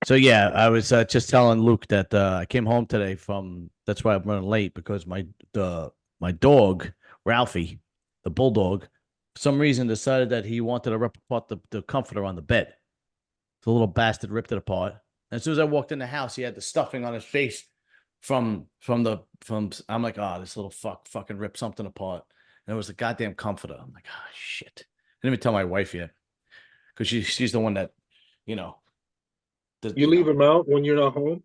So yeah, I was just telling Luke that I came home today from. That's why I'm running late because my dog Ralphie, the bulldog, for some reason decided that he wanted to rip apart the comforter on the bed. The little bastard ripped it apart. And as soon as I walked in the house, he had the stuffing on his face from. I'm like, oh, this little fucking ripped something apart, and it was the goddamn comforter. I'm like, oh shit. I didn't even tell my wife yet because she's the one that, you know, the You leave them out when you're not home?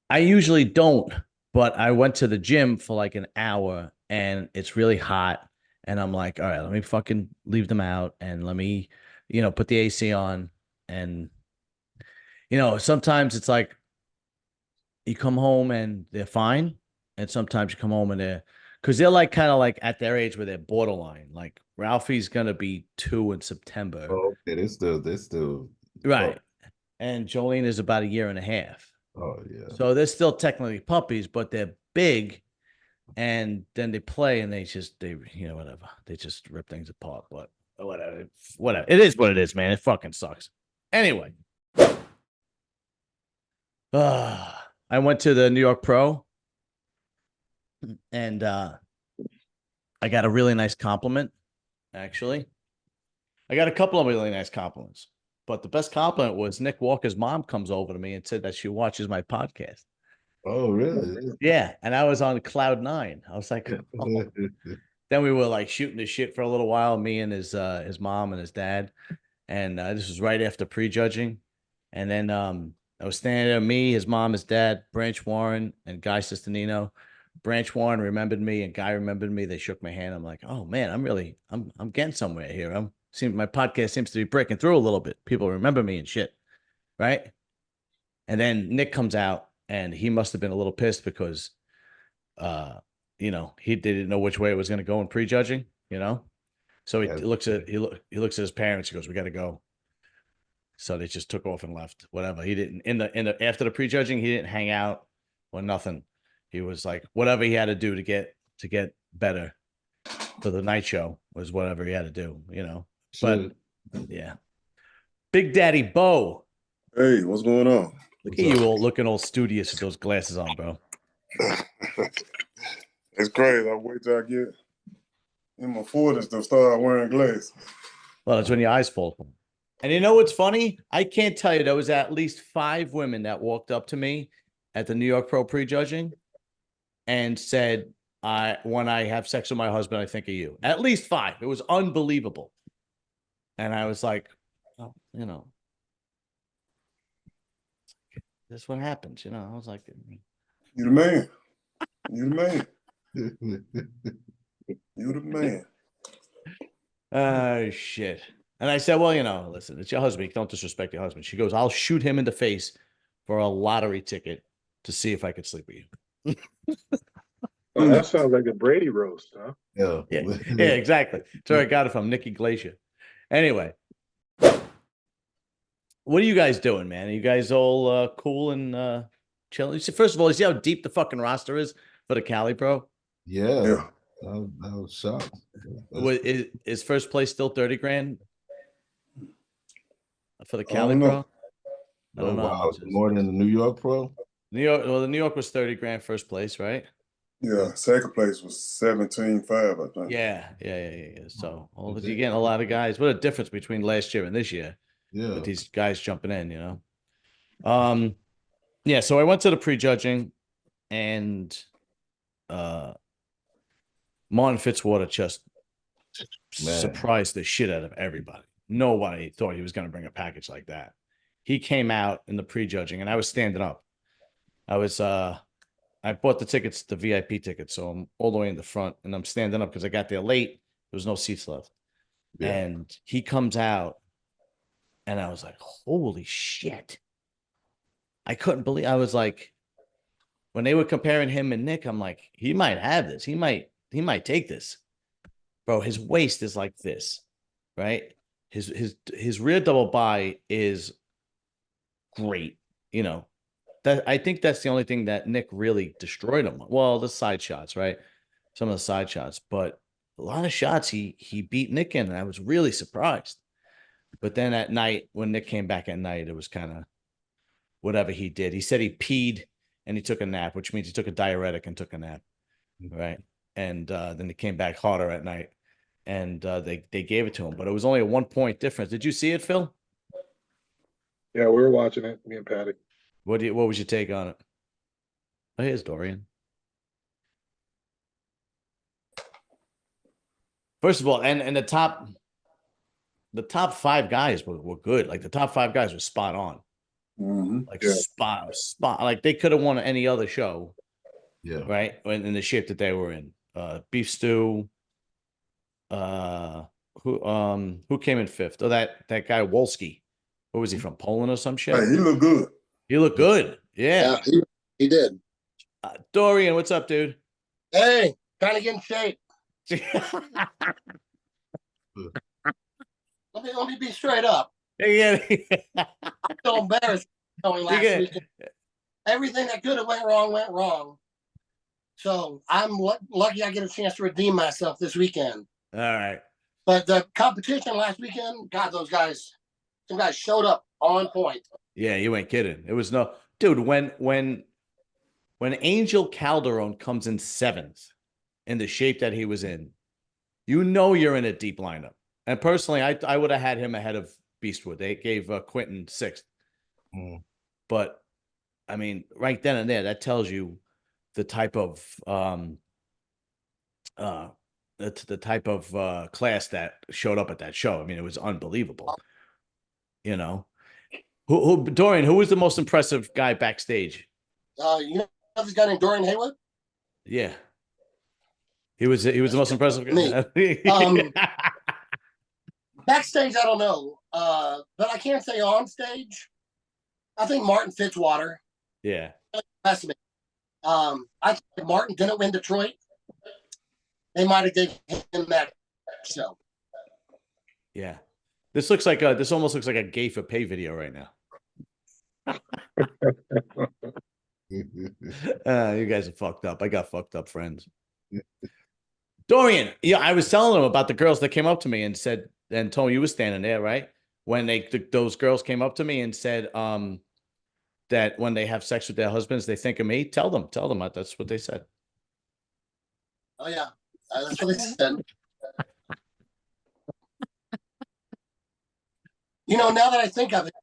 I usually don't, but I went to the gym for like an hour and it's really hot. And I'm like, all right, let me fucking leave them out and let me, put the AC on. And, sometimes it's like you come home and they're fine. And sometimes you come home and because they're like kind of like at their age where they're borderline. Like Ralphie's going to be 2 in September. Oh, okay. They still. Oh, Right. And Jolene is about a year and a half. oh yeah. So they're still technically puppies, but they're big and then they play and they whatever, they just rip things apart. But whatever, it is what it is, man. It fucking sucks. Anyway, I went to the New York Pro and I got a really nice compliment. Actually, I got a couple of really nice compliments, but the best compliment was Nick Walker's mom comes over to me and said that she watches my podcast. Oh, really? Yeah, and I was on cloud nine. I was like, oh. Then we were like shooting the shit for a little while, me and his mom and his dad. And this was right after prejudging. And then I was standing there, me, his mom, his dad, Branch Warren, and Guy Sistanino. Branch Warren remembered me and Guy remembered me. They shook my hand. I'm like, oh man, I'm getting somewhere here. My podcast seems to be breaking through a little bit. People remember me and shit. Right. And then Nick comes out and he must have been a little pissed because he didn't know which way it was going to go in prejudging. So he Yeah. looks at his parents. He goes, "We got to go." So they just took off and left. Whatever. He didn't after the prejudging. He didn't hang out or nothing. He was like whatever he had to do to get better for the night show was whatever he had to do. But Shit. yeah, Big Daddy Bo. Hey, what's going on? Look What's at you up? all looking all studious with those glasses on, bro. It's crazy. I wait till I get in my 40s to start wearing glasses. Well, that's when your eyes fall. And you know what's funny? I can't tell you. There was at least 5 women that walked up to me at the New York Pro prejudging and said, when I have sex with my husband, I think of you. At least 5. It was unbelievable. And I was like, oh, that's what happens. I was like, You the man. You the man. You the man. oh, shit. And I said, well, listen, it's your husband. Don't disrespect your husband. She goes, I'll shoot him in the face for a lottery ticket to see if I could sleep with you. Oh, that sounds like a Brady roast, huh? Yeah. Yeah, yeah, exactly. So I got it from Nikki Glacier. Anyway, what are you guys doing, man? Are you guys all cool and chilling? First of all, you see how deep the fucking roster is for the Cali Pro? Yeah. Yeah. I was shocked. Is first place still 30 grand for the I don't Cali know. Pro? I Oh don't know how wow, much it is. more than the New York Pro. New York, well, the New York was 30 grand first place, right? Yeah, second place was 17.5, I think. Yeah. So you're getting a lot of guys. What a difference between last year and this year Yeah. with these guys jumping in. Yeah, so I went to the prejudging and Martin Fitzwater just Man. surprised the shit out of everybody. Nobody thought he was going to bring a package like that. He came out in the prejudging and I was standing up. I bought the tickets, the VIP tickets, so I'm all the way in the front and I'm standing up because I got there late. There was no seats left. Yeah. And he comes out and I was like, holy shit. I couldn't believe. I was like, when they were comparing him and Nick, I'm like, he might have this. He might take this. Bro, his waist is like this, right? His rear double by is great. That I think that's the only thing that Nick really destroyed him. Well, the side shots, right? Some of the side shots, but a lot of shots he beat Nick in, and I was really surprised. But then at night, when Nick came back at night, it was kind of whatever he did. He said he peed and he took a nap, which means he took a diuretic and took a nap, right? And then he came back harder at night, and they gave it to him, but it was only a 1 point difference. Did you see it, Phil? Yeah, we were watching it, me and Patty. What was your take on it? Oh, here's Dorian. First of all, and the top 5 guys were good. Like the top 5 guys were spot on. Like Yeah. spot. Like they could have won any other show, Yeah. right? In the shape that they were in. Beef stew. Who came in 5th? Oh, that guy Wolski. Where was he from? Poland or some shit? Hey, he looked good. He looked good. Yeah. He did. Dorian, what's up, dude? Hey, trying to get in shape. Let me be straight up. Yeah. I'm so embarrassed going last week. Everything that could have went wrong. So I'm lucky I get a chance to redeem myself this weekend. All right. But the competition last weekend, God, some guys showed up on point. Yeah, you ain't kidding. It was no dude. When Angel Calderon comes in 7th in the shape that he was in, you know you're in a deep lineup. And personally, I would have had him ahead of Beastwood. They gave Quentin 6th. But I mean, right then and there, that tells you the type of class that showed up at that show. I mean, it was unbelievable. You know, Dorian, who was the most impressive guy backstage? You know this guy named Dorian Haywood? Yeah, he was the most impressive guy. Me. Backstage, I don't know, but I can't say on stage. I think Martin Fitzwater. Yeah. That's me. I think Martin didn't win Detroit. They might have given him that show. Yeah. This almost looks like a gay for pay video right now. You guys are fucked up. I got fucked up friends. Dorian, yeah, I was telling them about the girls that came up to me and said, and Tony, you were standing there, right? When those girls came up to me and said, that when they have sex with their husbands, they think of me. Tell them that's what they said. Oh yeah, that's what they said. You know, now that I think of it,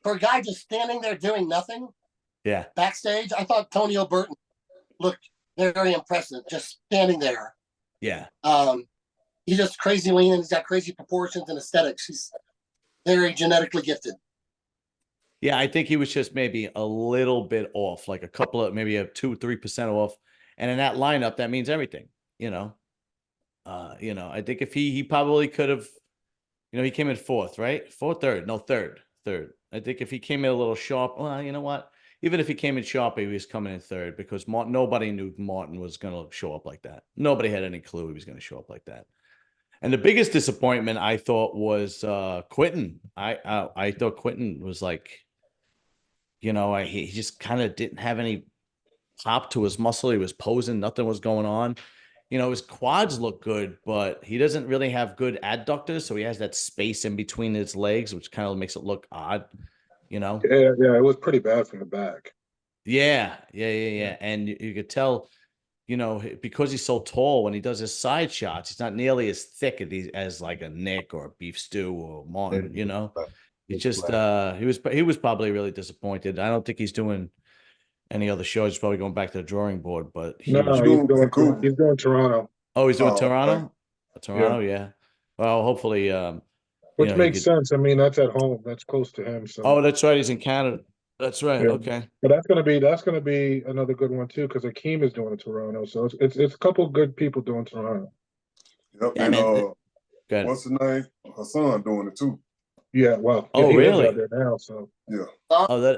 for a guy just standing there doing nothing, yeah, backstage, I thought Tony O'Burton looked very impressive, just standing there. Yeah. He's just crazy lean and he's got crazy proportions and aesthetics. He's very genetically gifted. Yeah, I think he was just maybe a little bit off, like a couple of maybe a 2-3% off. And in that lineup, that means everything, you know. I think if he probably could have, he came in 4th, right? 4th, 3rd. No, 3rd. I think if he came in a little sharp, well, you know what? Even if he came in sharp, he was coming in 3rd because nobody knew Martin was going to show up like that. Nobody had any clue he was going to show up like that. And the biggest disappointment I thought was Quentin. I thought Quentin was like, he just kind of didn't have any pop to his muscle. He was posing, nothing was going on. His quads look good, but he doesn't really have good adductors, so he has that space in between his legs, which kind of makes it look odd. Yeah, it was pretty bad from the back. Yeah. And you could tell, because he's so tall, when he does his side shots, he's not nearly as thick as like a Nick or a Beef Stew or Martin. He just he was probably really disappointed. I don't think he's doing any other shows. He's probably going back to the drawing board, but he's doing Toronto. Oh, he's doing Toronto? Okay. Toronto, yeah. Well, hopefully which makes sense. I mean, that's at home. That's close to him. So that's right. He's in Canada. That's right. Yeah. Okay. But that's gonna be another good one too, because Akeem is doing Toronto. So it's a couple of good people doing Toronto. Yep. Yeah, and what's the name? Her son doing it too. Yeah, well. Oh, really? Out there now, so yeah. Oh,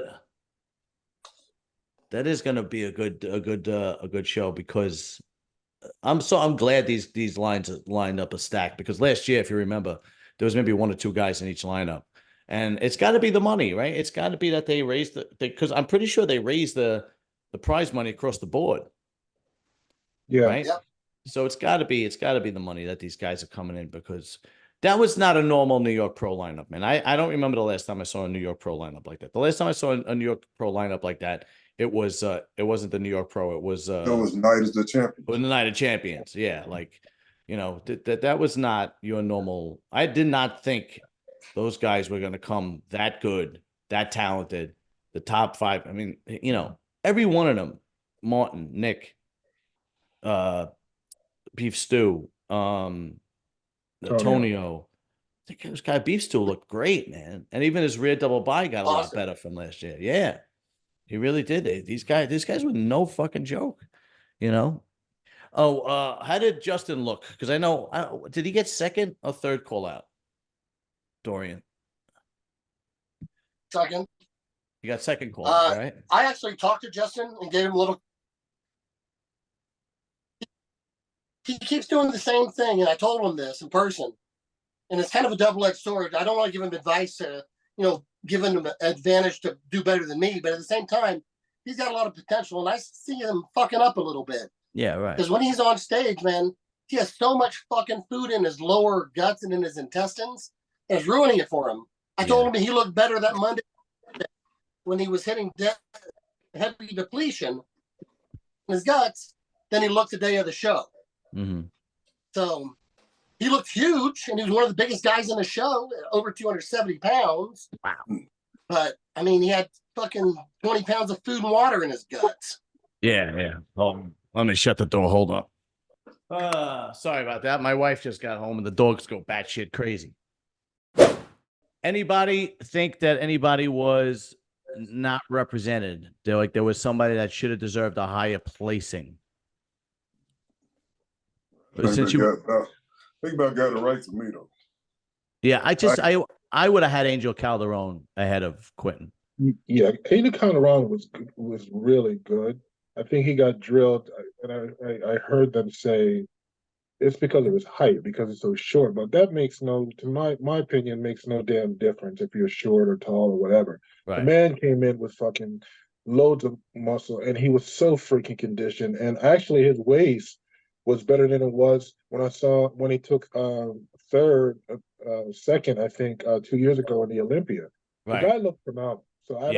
that is going to be a good show because I'm glad these lines lined up a stack because last year, if you remember, there was maybe 1 or 2 guys in each lineup, and it's got to be the money, right? It's got to be that they raised because I'm pretty sure they raised the prize money across the board. Yeah. Right. Yep. So it's got to be the money that these guys are coming in because That was not a normal New York Pro lineup, man. I don't remember the last time I saw a New York Pro lineup like that. The last time I saw a New York Pro lineup like that, it wasn't the New York Pro. It was That was Night as the Champion. it was the Night of Champions. Yeah, like, you know, that was not your normal. I did not think those guys were going to come that good, that talented, the top 5. I mean, you know, every one of them, Martin, Nick, Beef Stew, Antonio. I think this guy Beef Stew looked great, man. And even his rear double by got a lot better from last year. Yeah. He really did. These guys were no fucking joke, you know. Oh, how did Justin look? Because I know, did he get second or third call out? Dorian. Second. You got second call out, right? I actually talked to Justin and gave him a little. He keeps doing the same thing, and I told him this in person. And it's kind of a double-edged sword. I don't want to give him advice to, you know, give him an advantage to do better than me, but at the same time, he's got a lot of potential, and I see him fucking up a little bit. Yeah, right. Because when he's on stage, man, he has so much fucking food in his lower guts and in his intestines, and it's ruining it for him. I told him he looked better that Monday when he was hitting heavy depletion in his guts than he looked the day of the show. Mm-hmm. So he looked huge, and he was one of the biggest guys in the show, over 270 pounds. Wow. But, I mean, he had fucking 20 pounds of food and water in his guts. Yeah, yeah. Let me shut the door. Hold up. Sorry about that. My wife just got home, and the dogs go batshit crazy. Anybody think that anybody was not represented? There was somebody that should have deserved a higher placing. Think about got it right to me though. Yeah, I would have had Angel Calderon ahead of Quentin. Yeah, Angel Calderon was really good. I think he got drilled, and I heard them say it's because of his height, because it's so short. But that makes to my opinion, makes no damn difference if you're short or tall or whatever. Right. The man came in with fucking loads of muscle, and he was so freaking conditioned. And actually, his waist was better than it was when he took second, I think, 2 years ago in the Olympia. Right. The guy looked phenomenal. So I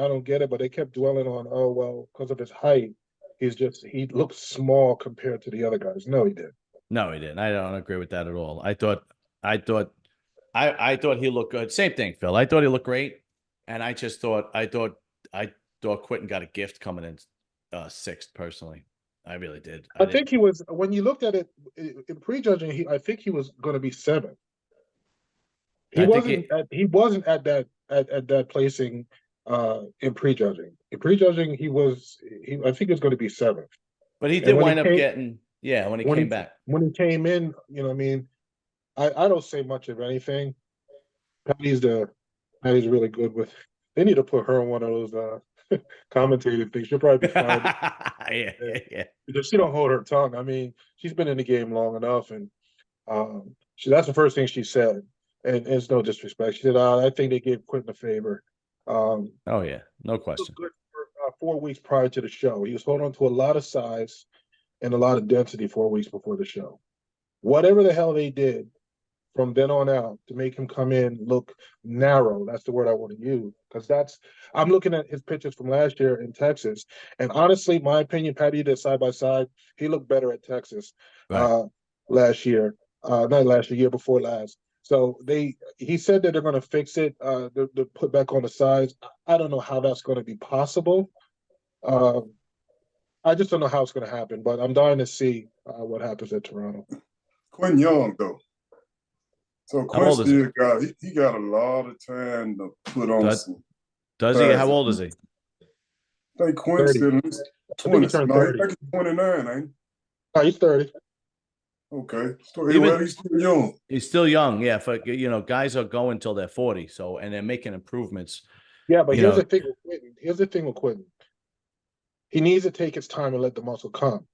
don't get it, but they kept dwelling on, oh well, because of his height, he looks small compared to the other guys. No, he didn't. No, he didn't. I don't agree with that at all. I thought he looked good. Same thing, Phil. I thought he looked great, and I thought Quentin got a gift coming in 6th personally. I really did. I think he was, when you looked at it in prejudging, I think he was going to be 7th. He wasn't at that placing in prejudging. In prejudging, I think he was going to be 7th. But he did wind up getting when he came back. When he came in, you know, I mean, I don't say much of anything. Patty's really good with. They need to put her on one of those commentating things. She'll probably be fine. Yeah. Because she don't hold her tongue. I mean, she's been in the game long enough, and that's the first thing she said. And it's no disrespect. She said, "I think they gave Quentin a favor." Oh yeah, no question. He was good for 4 weeks prior to the show. He was holding on to a lot of size and a lot of density 4 weeks before the show. Whatever the hell they did from then on out to make him come in look narrow, that's the word I want to use, because I'm looking at his pictures from last year in Texas, and honestly, my opinion, Patty did side by side, he looked better at Texas last year, not last year, year before last. So he said that they're going to fix it, they'll put back on the sides. I don't know how that's going to be possible. I just don't know how it's going to happen, but I'm dying to see what happens at Toronto. Quinn Young though. So Quinn still got a lot of time to put on some. Does he? How old is he? I think Quinn's still 20. I think he's 29, ain't he? No, he's 30. Okay. So he's still young. He's still young, yeah. For guys are going till they're 40, and they're making improvements. Yeah, but here's the thing with Quentin. Here's the thing with Quentin. He needs to take his time and let the muscle come.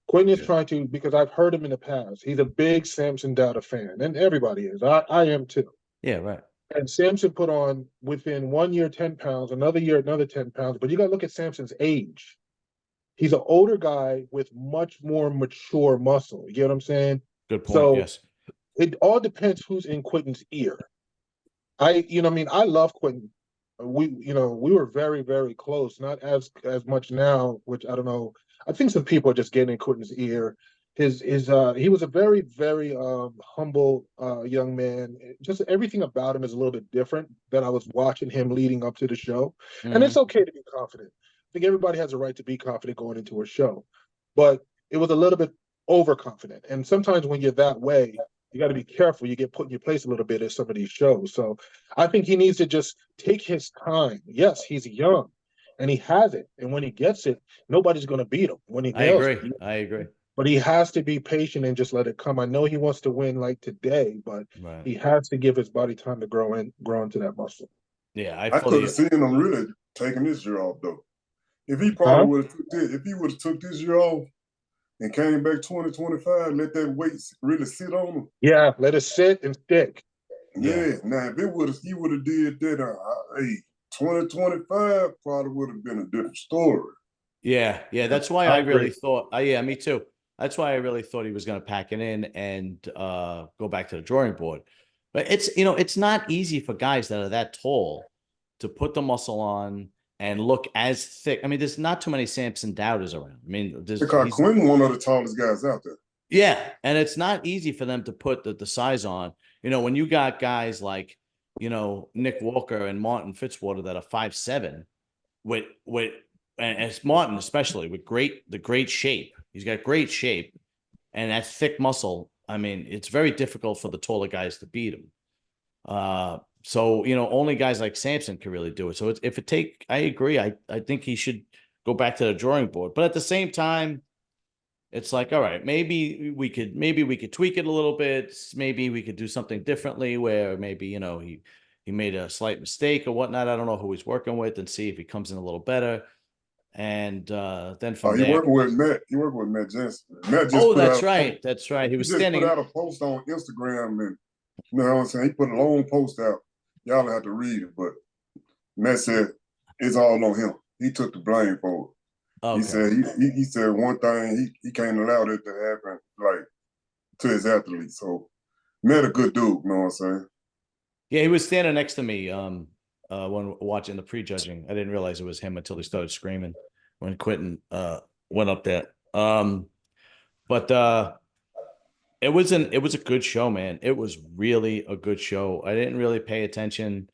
Quentin is trying to, because I've heard him in the past, he's a big Samson Dowda fan, and everybody is. I am too. Yeah, right. And Samson put on, within 1 year, 10 pounds, another year, another 10 pounds. But you got to look at Samson's age. He's an older guy with much more mature muscle. You get what I'm saying? Good point, so yes. it all depends who's in Quentin's ear. You know, I mean, I love Quentin. We were very, very close. Not as much now, which I don't know. I think some people are just getting in Quentin's ear. He was a very, very humble young man. Just everything about him is a little bit different than I was watching him leading up to the show. And it's okay to be confident. I think everybody has a right to be confident going into a show, but it was a little bit overconfident. And sometimes when you're that way, you got to be careful. You get put in your place a little bit at some of these shows. So I think he needs to just take his time. Yes, he's young and he has it. And when he gets it, nobody's going to beat him. When he nails it, I agree. but he has to be patient and just let it come. I know he wants to win like today, but he has to give his body time to grow into that muscle. Yeah, I could have seen him really taking this year off though. If he probably would have took this year off and came back 2025, let that weight really sit on him. Yeah, let it sit and stick. Yeah. Now if he would have did that, 2025 probably would have been a different story. Yeah. That's why I really thought. Yeah, me too. That's why I really thought he was going to pack it in and go back to the drawing board. But it's not easy for guys that are that tall to put the muscle on and look as thick. I mean, there's not too many Samson Dowders around. I mean, because Quentin one of the tallest guys out there. Yeah, and it's not easy for them to put the size on. When you got guys like, Nick Walker and Martin Fitzwater that are 5'7", with and it's Martin especially with the great shape. He's got great shape and that thick muscle. I mean, it's very difficult for the taller guys to beat him. So, only guys like Samson can really do it. So I agree. I think he should go back to the drawing board. But at the same time, it's like, all right, maybe we could tweak it a little bit. Maybe we could do something differently where maybe, he made a slight mistake or whatnot. I don't know who he's working with and see if he comes in a little better. And then from there, working with Matt. He worked with Matt Jensen. That's right. That's right. He was standing. Put out a post on Instagram, and you know what I'm saying. He put a long post out. Y'all have to read it, but Matt said it's all on him. He took the blame for it. Okay. He said he said one thing he can't allow that to happen like to his athletes. So Matt a good dude. You know what I'm saying? Yeah, he was standing next to me. When watching the prejudging, I didn't realize it was him until he started screaming when Quentin went up there. But it was a good show, man. It was really a good show. I didn't really pay attention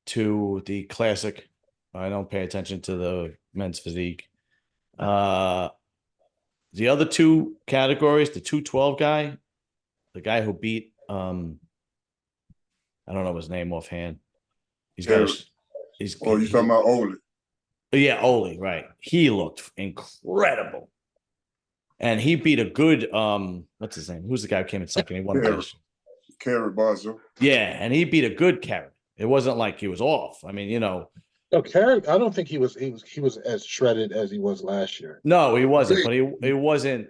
to the classic. I don't pay attention to the men's physique. The other two categories, the 212 guy, the guy who beat I don't know his name offhand. He's talking about Ole. Yeah, Ole, right. He looked incredible. And he beat a good what's his name? Who's the guy who came in second? He won the Carrot Bajo. Yeah, and he beat a good Carrot. It wasn't like he was off. I mean, No, Carrot, I don't think he was as shredded as he was last year. No, he wasn't, but it wasn't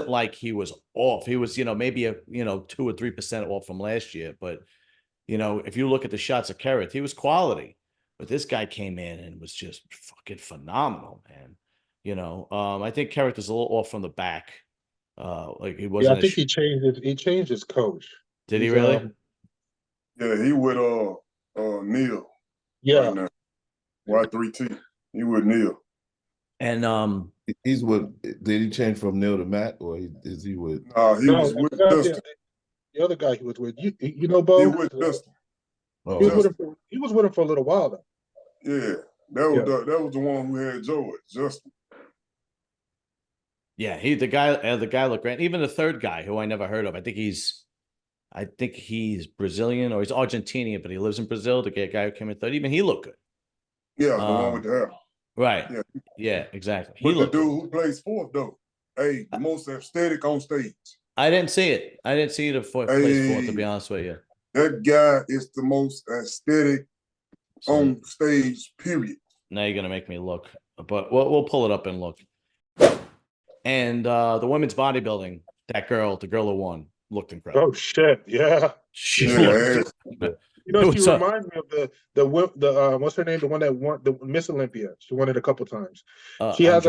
like he was off. He was, maybe 2 or 3% off from last year, but if you look at the shots of Carrot, he was quality. But this guy came in and was just fucking phenomenal, man. I think Carrot was a little off from the back. Like he wasn't. Yeah, I think he changed his coach. Did he really? Yeah, he with Neil. Yeah. Right Y3T. He with Neil. And he's with. Did he change from Neil to Matt, or is he with? He was with Dustin. The other guy he was with, you know, Bo. He with Dustin. He was with him for a little while though. Yeah, that was the one who had George, Justin. Yeah, the guy looked great. Even the third guy, who I never heard of, I think he's Brazilian or he's Argentinian, but he lives in Brazil. The guy who came in third, even he looked good. Yeah, the one with the hair. Right. Yeah, exactly. But the dude who plays fourth though, the most aesthetic on stage. I didn't see it. I didn't see the place fourth, to be honest with you. That guy is the most aesthetic on stage, period. Now you're gonna make me look, but we'll pull it up and look. And the women's bodybuilding, the girl who won, looked incredible. Oh shit! Yeah, she looked. She reminds me of the what's her name? The one that won the Miss Olympia. She won it a couple times. She has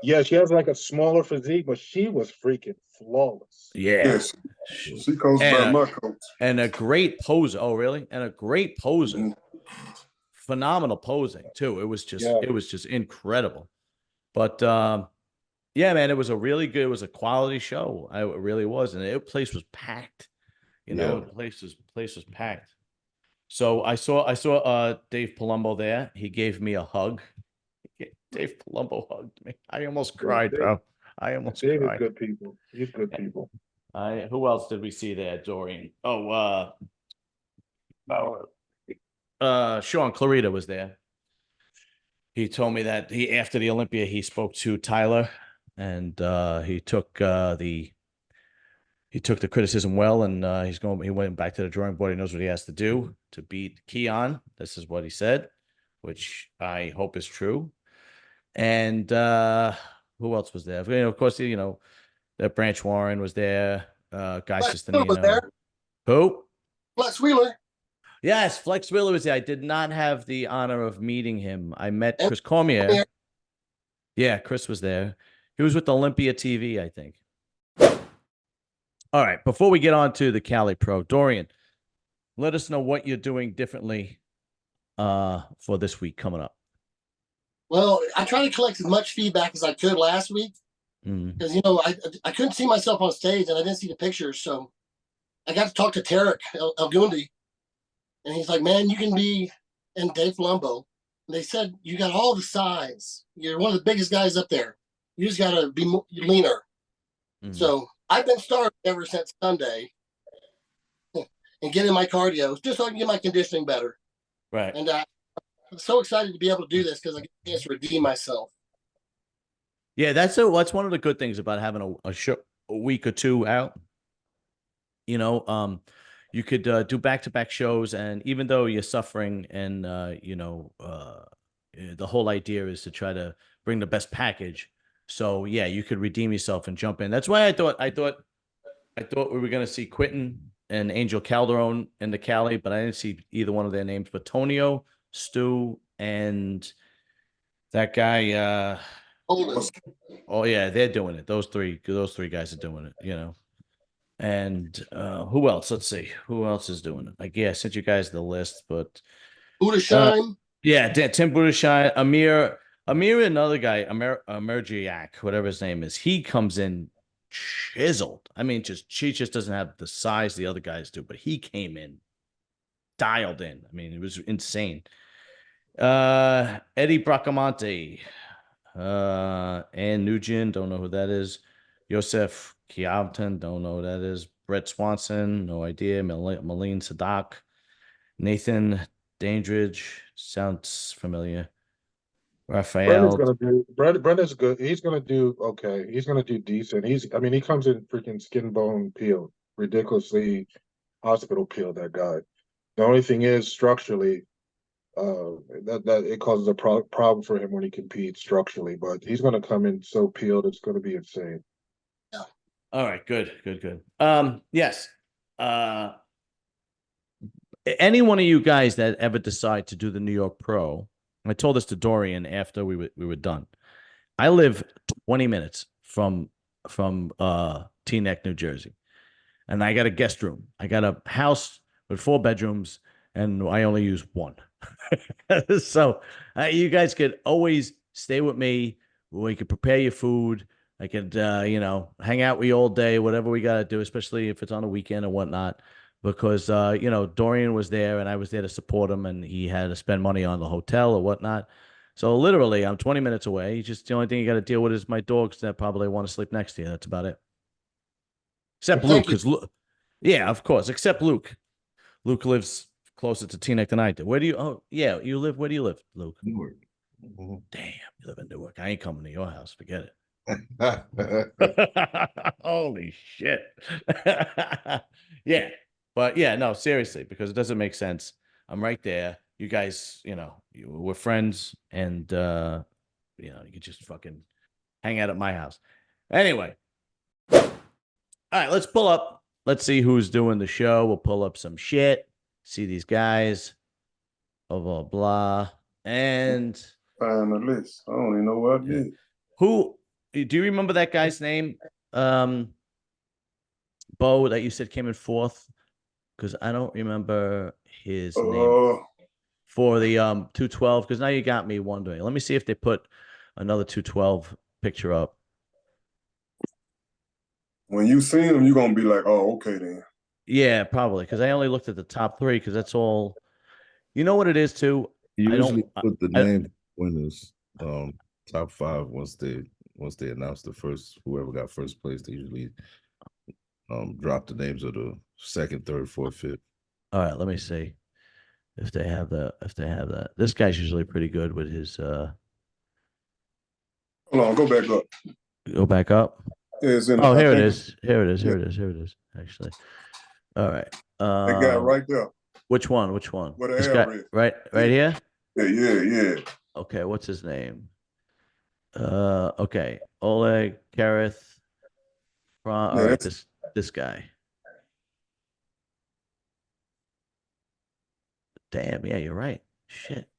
Yeah, she has like a smaller physique, but she was freaking flawless. Yeah. Yes. She goes by my coach. And a great poser. Oh, really? And a great poser. Phenomenal posing too. It was just incredible. But yeah, man, it was a quality show. It really was. And the place was packed. You know, the place was packed. So I saw Dave Palumbo there. He gave me a hug. Dave Palumbo hugged me. I almost cried, bro. I almost Dave is cried. good people. He's good people. Who else did we see there, Dorian? Sean Clarita was there. He told me that after the Olympia, he spoke to Tyler, and he took the criticism well, and he went back to the drawing board. He knows what he has to do to beat Keon. This is what he said, which I hope is true. And who else was there? Of course, that Branch Warren was there. Guy Sistanino was there. Who? Flex Wheeler. Yes, Flex Wheeler was there. I did not have the honor of meeting him. I met Chris Cormier. Yeah, Chris was there. He was with Olympia TV, I think. All right, before we get on to the Cali Pro, Dorian, let us know what you're doing differently for this week coming up. Well, I tried to collect as much feedback as I could last week because I couldn't see myself on stage and I didn't see the pictures, so I got to talk to Tarek El Gundi, and he's like, "Man, you can be in Dave Palumbo." And they said you got all the size. You're one of the biggest guys up there. You just got to be leaner. So I've been starving ever since Sunday and getting my cardio just so I can get my conditioning better. Right. And I'm so excited to be able to do this because I get a chance to redeem myself. Yeah, that's one of the good things about having a week or two out. You could do back-to-back shows, and even though you're suffering, and the whole idea is to try to bring the best package. So yeah, you could redeem yourself and jump in. That's why I thought we were going to see Quentin and Angel Calderon in the Cali, but I didn't see either one of their names. But Tonio, Stu, and that guy. Oh yeah, they're doing it. Those three guys are doing it. And who else? Let's see. Who else is doing it? I sent you guys the list, but Budashine. Yeah, Tim Budashine, Amir, another guy, Amergiak, whatever his name is. He comes in chiseled. I mean, she just doesn't have the size the other guys do, but he came in dialed in. I mean, it was insane. Eddie Bracamonte, Ann Nugent, don't know who that is. Joseph Chiavton, don't know who that is. Brett Swanson, no idea. Malene Sadak, Nathan Dandridge, sounds familiar. Raphael. Brendan's good. He's gonna do okay. He's gonna do decent. He comes in freaking skin bone peeled, ridiculously hospital peeled, that guy. The only thing is structurally, that it causes a problem for him when he competes structurally, but he's gonna come in so peeled, it's gonna be insane. Yeah. All right, good. Yes. Any one of you guys that ever decide to do the New York Pro, I told this to Dorian after we were done. I live 20 minutes from Teaneck, New Jersey, and I got a guest room. I got a house with 4 bedrooms, and I only use 1. So you guys could always stay with me. We could prepare your food. I could, hang out with you all day, whatever we got to do, especially if it's on a weekend or whatnot. Because, Dorian was there and I was there to support him, and he had to spend money on the hotel or whatnot. So literally, I'm 20 minutes away. Just the only thing you got to deal with is my dogs that probably want to sleep next to you. That's about it. Except Luke, because yeah, of course. Except Luke. Luke lives closer to Teaneck than I do. Where do you? Oh, yeah, you live. Where do you live, Luke? Newark. Damn, you live in Newark. I ain't coming to your house. Forget it. Holy shit. Yeah. But yeah, no, seriously, because it doesn't make sense. I'm right there. You guys, we're friends, and you can just fucking hang out at my house. Anyway. All right, let's pull up. Let's see who's doing the show. We'll pull up some shit. See these guys. Blah blah blah. And find the list. I don't even know what I did. Who Do you remember that guy's name? Bo, that you said came in fourth? Because I don't remember his name for the 212. Because now you got me wondering. Let me see if they put another 212 picture up. When you see him, you're gonna be like, oh, okay then. Yeah, probably. Because I only looked at the top three because that's all. You know what it is too? You I usually don't. put the name winners, top five once they announce the first, whoever got first place, they usually drop the names of the second, third, fourth, fifth. All right, let me see if they have that. This guy's usually pretty good with his Hold on, go back up. go back up. Yeah, it's in Oh, I here it think is. Here it is. Here yeah. it is. Here it is. Actually. All right. That guy right there. Which one? Which one? Where the This arrow guy, is. right here? Yeah. Okay, what's his name? Okay. Oleg Kareth. All Yeah, right, this guy. Damn, yeah, you're right. Shit.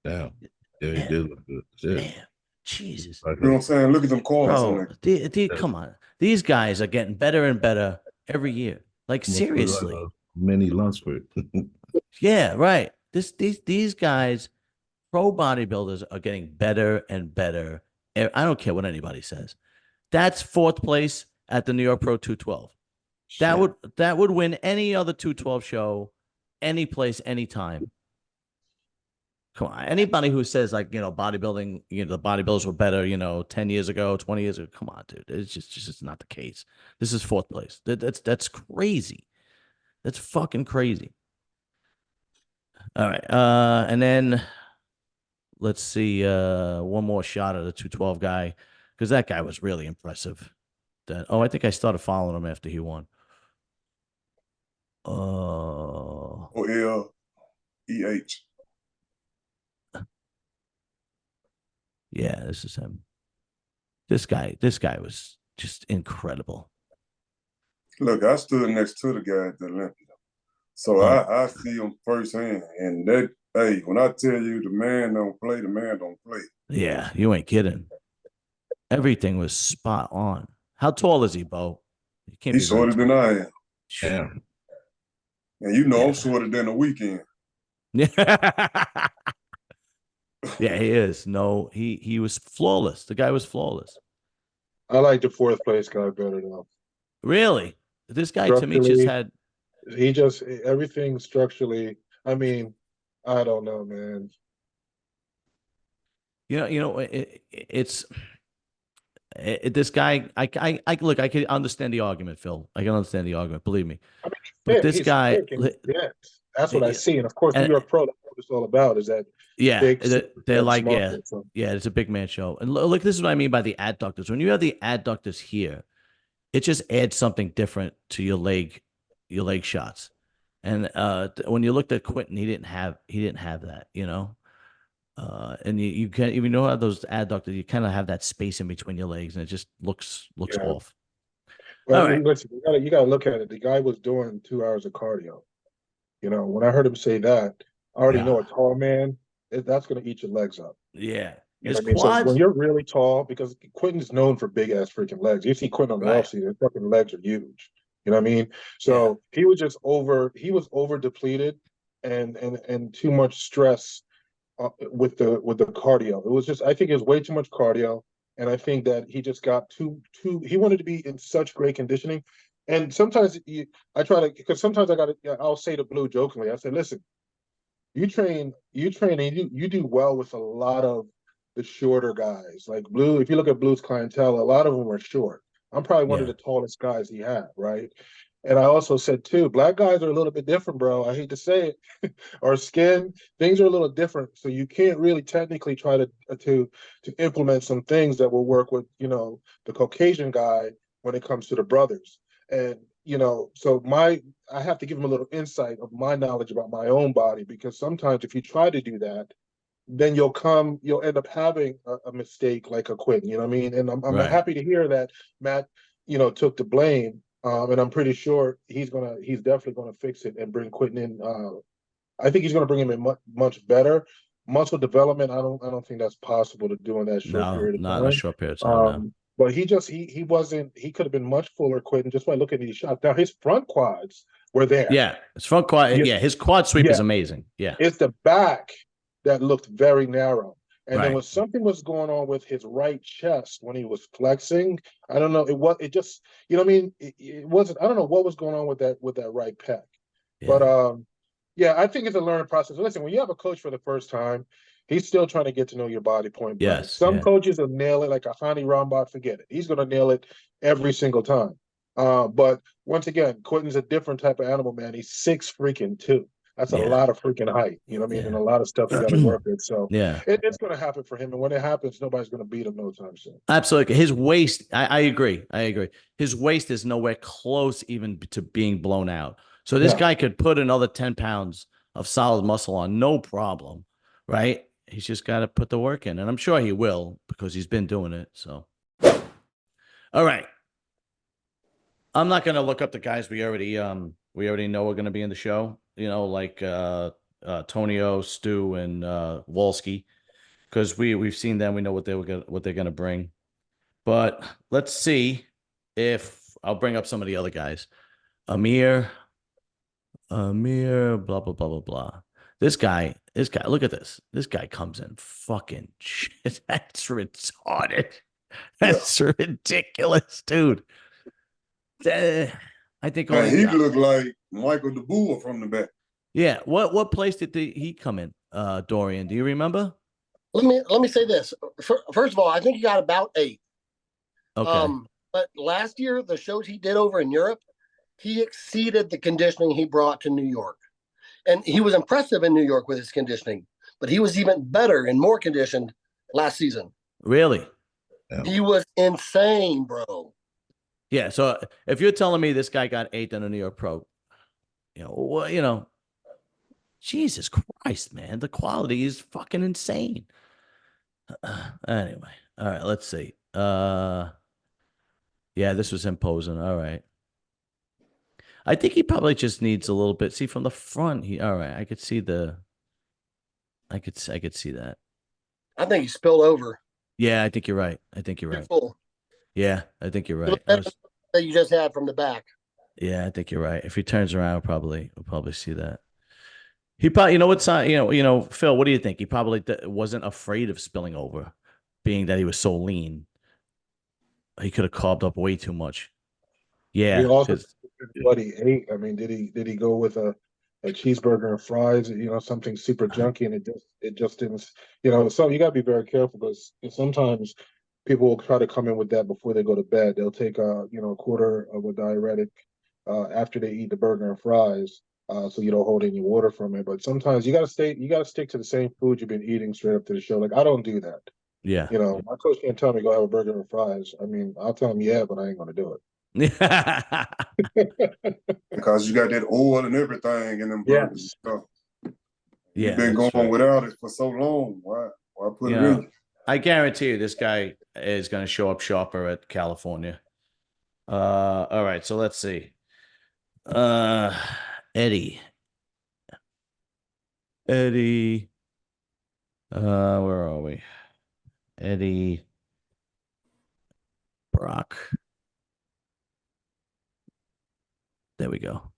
Damn. Yeah, he Damn. did look good. Shit. Damn. Jesus. you know what I'm saying? Look at them corners on Bro, there. come on. These guys are getting better and better every year. Like Almost look like seriously. a mini Lunsford. Yeah, right. These guys, pro bodybuilders, are getting better and better. I don't care what anybody says. That's fourth place at the New York Pro 212. That would win any other 212 show, any place, anytime. Come on, anybody who says like bodybuilding, the bodybuilders were better, 10 years ago, 20 years ago. Come on, dude, it's just not the case. This is fourth place. That's crazy. That's fucking crazy. All right, and then let's see, one more shot at the 212 guy because that guy was really impressive. I think I started following him after he won. OLEH. Yeah, this is him. This guy was just incredible. Look, I stood next to the guy at the Olympia. So I see him firsthand. And that, hey, when I tell you the man don't play, the man don't play. Yeah, you ain't kidding. Everything was spot on. How tall is he, Bo? He can't He's shorter than I am. Damn. And you know I'm shorter than the weekend. Yeah. Yeah, he is. No, he was flawless. The guy was flawless. I like the fourth place guy better though. Really? This guy to me just had everything structurally. I mean, I don't know, man. It's this guy. I look. I can understand the argument, Phil. I can understand the argument. Believe me. I mean, But this he's guy, yes, that's what I see. And of course, New York Pro, that's what it's all about. Is that yeah, big, they're like market, so. yeah, it's a big man show. And look, this is what I mean by the adductors. When you have the adductors here, it just adds something different to your leg shots. And when you looked at Quentin, he didn't have that, and you can't even know how those adductors, you kind of have that space in between your legs, and it just looks off. Well, all right. Listen, you gotta look at it. The guy was doing 2 hours of cardio. When I heard him say that, I already know a tall man, that's gonna eat your legs up. Yeah. You know what I mean? So when you're really tall, because Quentin's known for big ass freaking legs. You see Quentin on the off season, his fucking legs are huge. You know what I mean? So he was just over depleted and too much stress with the cardio. It was just, I think it was way too much cardio. And I think that he just got he wanted to be in such great conditioning. And sometimes because sometimes I'll say to Blue jokingly, I say, listen, you train and you do well with a lot of the shorter guys. Like Blue, if you look at Blue's clientele, a lot of them are short. I'm probably one of the tallest guys he had, right? And I also said too, black guys are a little bit different, bro. I hate to say it. Our skin, things are a little different. So you can't really technically try to implement some things that will work with, the Caucasian guy when it comes to the brothers. And, so I have to give him a little insight of my knowledge about my own body, because sometimes if you try to do that, then you'll end up having a mistake like a Quentin, you know what I mean? And I'm happy to hear that Matt, took the blame. And I'm pretty sure he's definitely gonna fix it and bring Quentin in. I think he's gonna bring him in much better. muscle development, I don't think that's possible to do in that short No, period of not in a time. short period of time. No. But he wasn't. He could have been much fuller, quitting just by looking at these shots. Now his front quads were there. Yeah, his front quad. Yeah, his quad sweep is Yeah. amazing. Yeah, It's the back that looked very narrow. And then Right. when something was going on with his right chest when he was flexing, I don't know. It just, you know what I mean? It wasn't, I don't know what was going on with that right pec. yeah, But yeah, I think it's a learning process. Listen, when you have a coach for the first time, he's still trying to get to know your body point blank. Yes, Some yeah. coaches will nail it, like a Hani Rambod, forget it. He's gonna nail it every single time. But once again, Quentin's a different type of animal, man. He's 6'2". That's a Yeah. lot of freaking height, you know what I mean? Yeah. And a lot of stuff you got to work with. So yeah. it's going to happen for him. And when it happens, nobody's going to beat him no time soon. Absolutely. His waist, I agree. I agree. His waist is nowhere close even to being blown out. So this Yeah. guy could put another 10 pounds of solid muscle on, no problem. Right? He's just got to put the work in. And I'm sure he will because he's been doing it. So, all right. I'm not going to look up the guys we already know are going to be in the show, you know, like Tonio, Stu, and Wolski, because we've seen them. We know what they're going to bring. But let's see if I'll bring up some of the other guys. Amir, blah blah blah blah blah. This guy, look at this. This guy comes in fucking shit. That's retarded. That's ridiculous, dude. I think he looked like Michael DeBoer from the back. Yeah. What place did he come in? Dorian, do you remember? Let me say this. First of all, I think he got about 8. Okay. But last year, the shows he did over in Europe, he exceeded the conditioning he brought to New York. And he was impressive in New York with his conditioning, but he was even better and more conditioned last season. Really? Yeah. He was insane, bro. Yeah. So if you're telling me this guy got 8th in a New York Pro, Jesus Christ, man, the quality is fucking insane. Anyway, all right, let's see. Yeah, this was imposing. All right. I think he probably just needs a little bit. See, from the front, all right, I could see I could see that. I think he spilled over. Yeah, I think you're right. I think you're right. Full. Yeah, I think you're right. That you just had from the back. Yeah, I think you're right. If he turns around, we'll probably see that. He probably, Phil, what do you think? He probably wasn't afraid of spilling over, being that he was so lean. He could have carved up way too much. Yeah. He also, what he ate. I mean, did he go with a cheeseburger and fries? Something super junky, and it just didn't. So you got to be very careful because sometimes people will try to come in with that before they go to bed. They'll take a quarter of a diuretic after they eat the burger and fries. So you don't hold any water from it. But sometimes you gotta stick to the same food you've been eating straight up to the show. Like I don't do that. Yeah. My coach can't tell me go have a burger and fries. I mean, I'll tell him yeah, but I ain't gonna do it. Because you got that oil and everything in them burgers and stuff. Yeah. You've been going without it for so long. Why put it in? I guarantee you this guy is gonna show up sharper at California. All right, so let's see. Eddie. Where are we? Eddie Brock. There we go.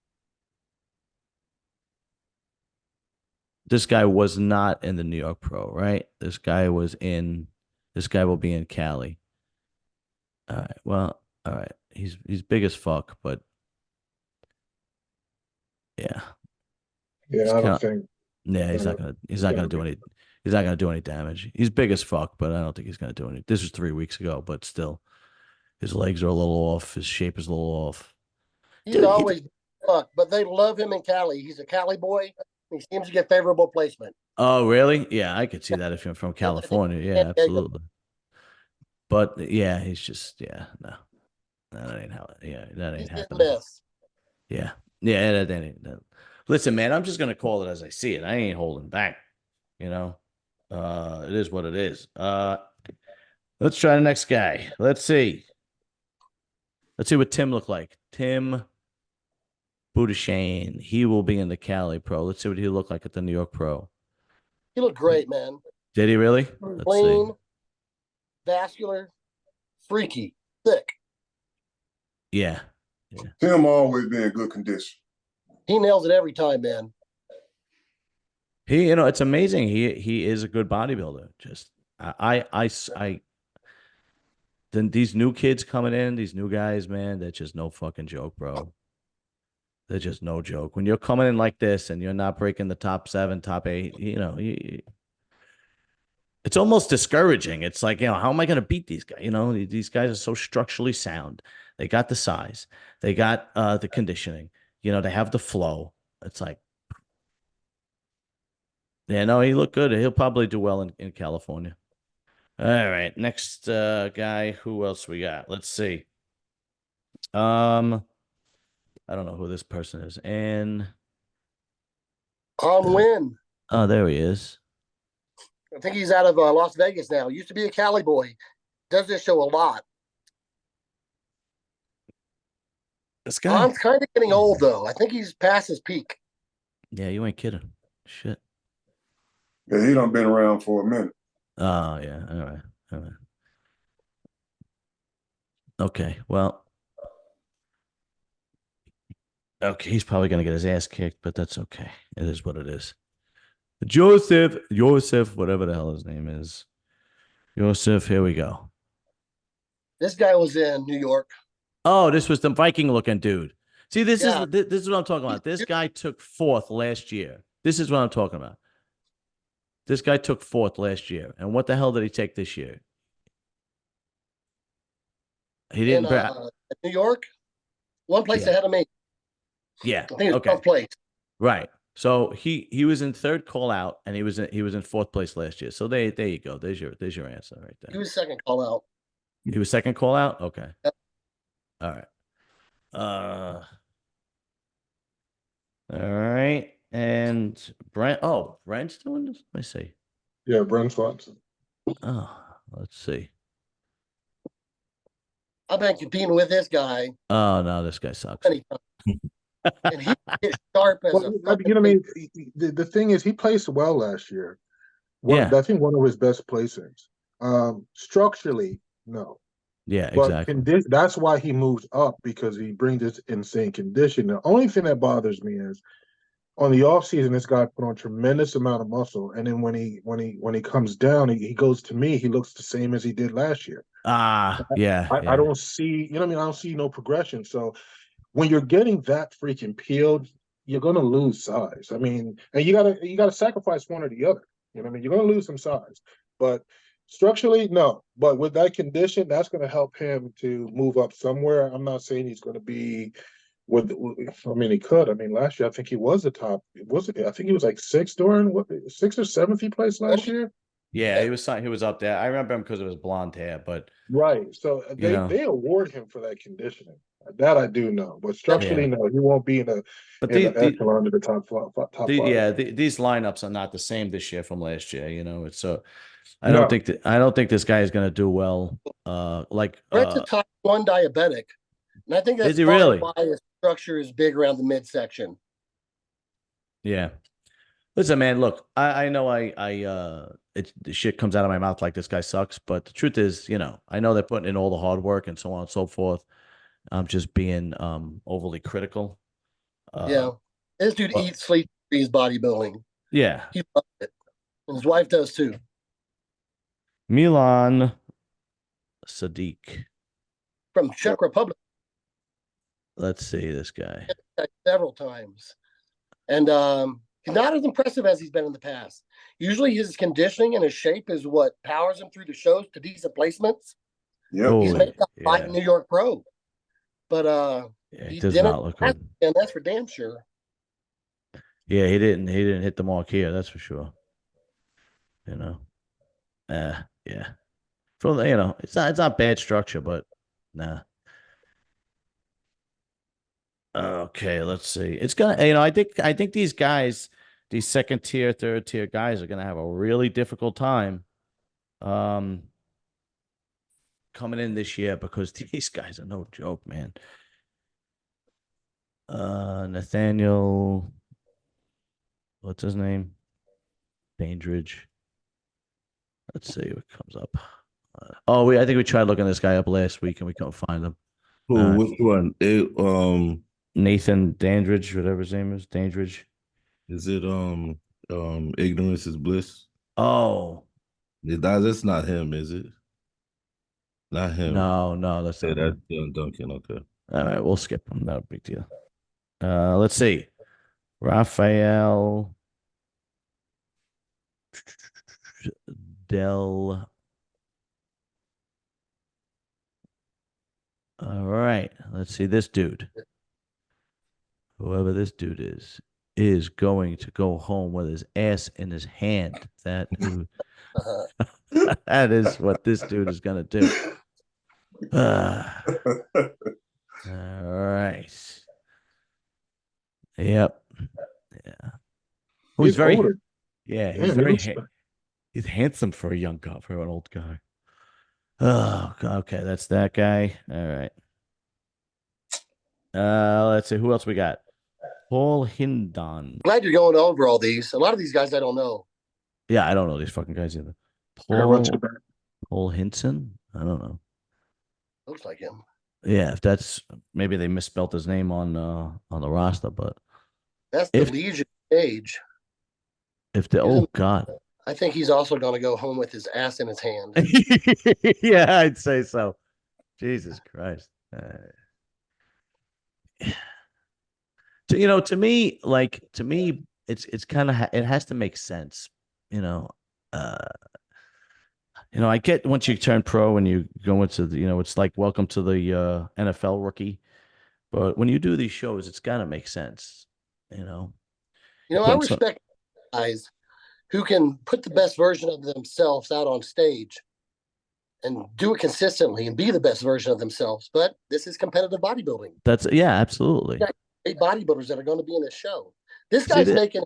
This guy was not in the New York Pro, right? This guy will be in Cali. All right. Well, all right. He's big as fuck, but yeah. Yeah, I don't think. Yeah, he's not gonna do any damage. He's big as fuck, but I don't think he's gonna do any. This was 3 weeks ago, but still, his legs are a little off. His shape is a little off. He's always fuck, but they love him in Cali. He's a Cali boy. He seems to get favorable placement. Oh, really? Yeah, I could see that if you're from California. Yeah, absolutely. But yeah, he's just no. That ain't how. Yeah, that ain't happening. Yeah, that ain't. Listen, man, I'm just gonna call it as I see it. I ain't holding back. It is what it is. Let's try the next guy. Let's see what Tim looked like. Tim Budashane. He will be in the Cali Pro. Let's see what he looked like at the New York Pro. He looked great, man. Did he really? Let's Lean, see. vascular, freaky, thick. Yeah. Tim always been in good condition. He nails it every time, man. He, it's amazing. He is a good bodybuilder. Just then these new kids coming in, these new guys, man, they're just no fucking joke, bro. They're just no joke. When you're coming in like this and you're not breaking the top 7, top 8, it's almost discouraging. It's like, how am I going to beat these guys? These guys are so structurally sound. They got the size. They got the conditioning. They have the flow. It's like, yeah, no, he looked good. He'll probably do well in California. All right, next guy. Who else we got? Let's see. I don't know who this person is. And Win. oh, there he is. I think he's out of Las Vegas now. Used to be a Cali boy. Does this show a lot. This guy. On's kind of getting old though. I think he's past his peak. Yeah, you ain't kidding. Shit. Yeah, he done been around for a minute. Oh yeah. All right. Okay. Well. Okay, he's probably gonna get his ass kicked, but that's okay. It is what it is. Joseph, whatever the hell his name is. Joseph, here we go. This guy was in New York. Oh, this was the Viking looking dude. See, this is what I'm talking about. This guy took 4th last year. This is what I'm talking about. This guy took 4th last year. And what the hell did he take this year? He didn't. New York, one place ahead of me. Yeah. I think it's 12th place. Right. So he was in 3rd call out, and he was in 4th place last year. So there you go. There's your answer right there. He was 2nd call out. He was 2nd call out. Okay. Yep. All right. All right. And Brent. Oh, Brent's doing this. Let me see. Yeah, Brent Swanson. Oh, let's see. I've been competing with this guy. Oh no, this guy sucks. And he is sharp as the thing is, he placed well last year. Yeah. I think one of his best placings. Structurally, no. Yeah, but exactly. That's why he moves up, because he brings this insane condition. The only thing that bothers me is on the off season, this guy put on tremendous amount of muscle, and then when he comes down, he goes to me. He looks the same as he did last year. Yeah. I don't see, I don't see no progression. So when you're getting that freaking peeled, you're gonna lose size. And you gotta sacrifice one or the other. You're gonna lose some size, but structurally, no. But with that condition, that's gonna help him to move up somewhere. I'm not saying he's gonna be he could. Last year I think he was the top. I think he was like 6th during 6th or 7th he placed last year. Yeah, he was up there. I remember him because of his blonde hair, but right. So they award him for that conditioning. That I do know, but structurally, no, he won't be in the echelon of the top 5. These lineups are not the same this year from last year. It's so. I don't think this guy is going to do well. Brett's a type 1 diabetic, and I think that's really why his structure is big around the midsection. Yeah. Listen, man. Look, I know the shit comes out of my mouth like this guy sucks, but the truth is, I know they're putting in all the hard work and so on and so forth. I'm just being overly critical. This dude eats, sleeps, breathes bodybuilding. Yeah, he loves it, and his wife does too. Milan Sadiq from Czech Republic. Let's see this guy several times, and he's not as impressive as he's been in the past. Usually, his conditioning and his shape is what powers him through the shows to decent placements. Yeah, he's made a fight in New York Pro. But he does not look good, and that's for damn sure. Yeah, he didn't hit the mark here. That's for sure. Yeah. For it's not bad structure, but nah. Okay, let's see. It's gonna, I think these guys, these 2nd tier, 3rd tier guys, are gonna have a really difficult time, coming in this year, because these guys are no joke, man. Nathaniel, what's his name? Dandridge. Let's see what comes up. I think we tried looking this guy up last week and we couldn't find him. Who? Which one? Nathan Dandridge, whatever his name is, Dandridge. Is it Ignorance is Bliss? Oh, That's not him, is it? Not him. No, that's not that's him. Duncan. Okay. All right, we'll skip him. No big deal. Let's see. Raphael Del. All right, let's see. This dude, whoever this dude is going to go home with his ass in his hand. That dude, that is what this dude is gonna do. All right. Yep. Yeah. He's very older. Yeah, Yeah, he's very he looks- he's handsome for a young guy, for an old guy. Oh, okay, that's that guy. All right. Let's see who else we got. Paul Hindon. Glad you're going over all these. A lot of these guys I don't know. Yeah, I don't know these fucking guys either. I gotta run to the back. Paul Hinson? I don't know. Looks like him. Yeah, if that's maybe they misspelled his name on the roster, but That's the Legion stage. If the oh god. I think he's also going to go home with his ass in his hand. Yeah, I'd say so. Jesus Christ. To me, it's kind of it has to make sense. I get once you turn pro and you go into the, it's like welcome to the NFL rookie. But when you do these shows, it's got to make sense. I respect guys who can put the best version of themselves out on stage and do it consistently and be the best version of themselves. But this is competitive bodybuilding. Absolutely. Great bodybuilders that are going to be in this show. This guy's making